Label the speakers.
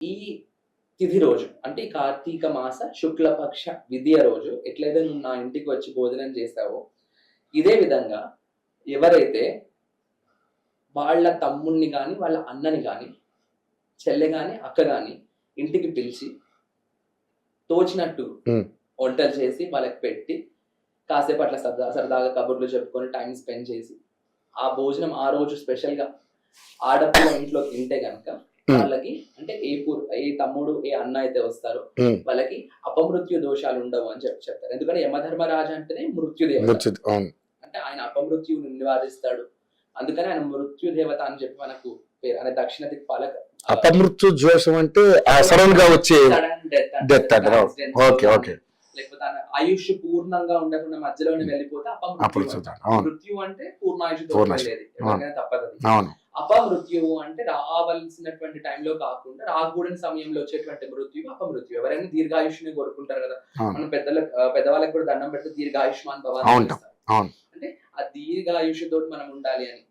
Speaker 1: ఈ తిథి రోజు అంటే ఈ కార్తీక మాస శుక్లపక్ష విదియ రోజు ఎట్లయితే నువ్వు నా ఇంటికి వచ్చి భోజనం చేస్తావో, ఇదే విధంగా ఎవరైతే వాళ్ళ తమ్ముడిని గాని, వాళ్ళ అన్నని గాని, చెల్లె గాని, అక్క గాని ఇంటికి పిలిచి తోచినట్టు
Speaker 2: హ్మ్.
Speaker 1: వంటలు చేసి వాళ్ళకి పెట్టి, కాసేపు అట్లా సరదాగా కబుర్లు చెప్పుకొని టైం స్పెండ్ చేసి, ఆ భోజనం ఆ రోజు స్పెషల్‌గా ఆడపిల్ల ఇంట్లో తింటే గనక వాళ్ళకి అంటే ఏ తమ్ముడు, ఏ అన్న అయితే వస్తారో
Speaker 2: హ్మ్.
Speaker 1: వాళ్ళకి అపమృత్యు దోషాలు ఉండవు అని చెప్తారు. ఎందుకంటే యమధర్మరాజు అంటేనే మృత్యుదేవత.
Speaker 2: మృత్యు అవును.
Speaker 1: అంటే ఆయన అపమృత్యువుని నివారిస్తాడు. అందుకని ఆయన మృత్యుదేవత అని చెప్పి మనకు పేరు. ఆయన దక్షిణ దిక్పాలక
Speaker 2: అపమృత్యు దోషం అంటే సడన్ గా వచ్చే
Speaker 1: సడన్
Speaker 2: డెత్ అంటారు. Okay okay.
Speaker 1: లేకపోతే ఆయన ఆయుష్ పూర్ణంగా ఉండకుండా మధ్యలోనే వెళ్ళిపోతే అపమృత్యు
Speaker 2: అపమృత్యు
Speaker 1: అంటారు.
Speaker 2: అవును.
Speaker 1: మృత్యు అంటే పూర్ణాయుషుతో
Speaker 2: పూర్ణాయుషు.
Speaker 1: వెళ్ళేది. ఎవరికైనా తప్పదది.
Speaker 2: అవును.
Speaker 1: అపమృత్యువు అంటే రావాల్సినటువంటి టైంలో కాకుండా రాకూడని సమయంలో వచ్చేటువంటి మృత్యువు అపమృత్యు. ఎవరైనా దీర్ఘాయుష్ని కోరుకుంటారు కదా.
Speaker 2: అవును.
Speaker 1: మనం పెద్దవాళ్ళకి కూడా దండం పెడితే దీర్ఘాయుష్మాన్ భవ అని
Speaker 2: అవును.
Speaker 1: చేస్తారు.
Speaker 2: అవును.
Speaker 1: అంటే ఆ దీర్ఘాయుషుతో మనం ఉండాలి అని.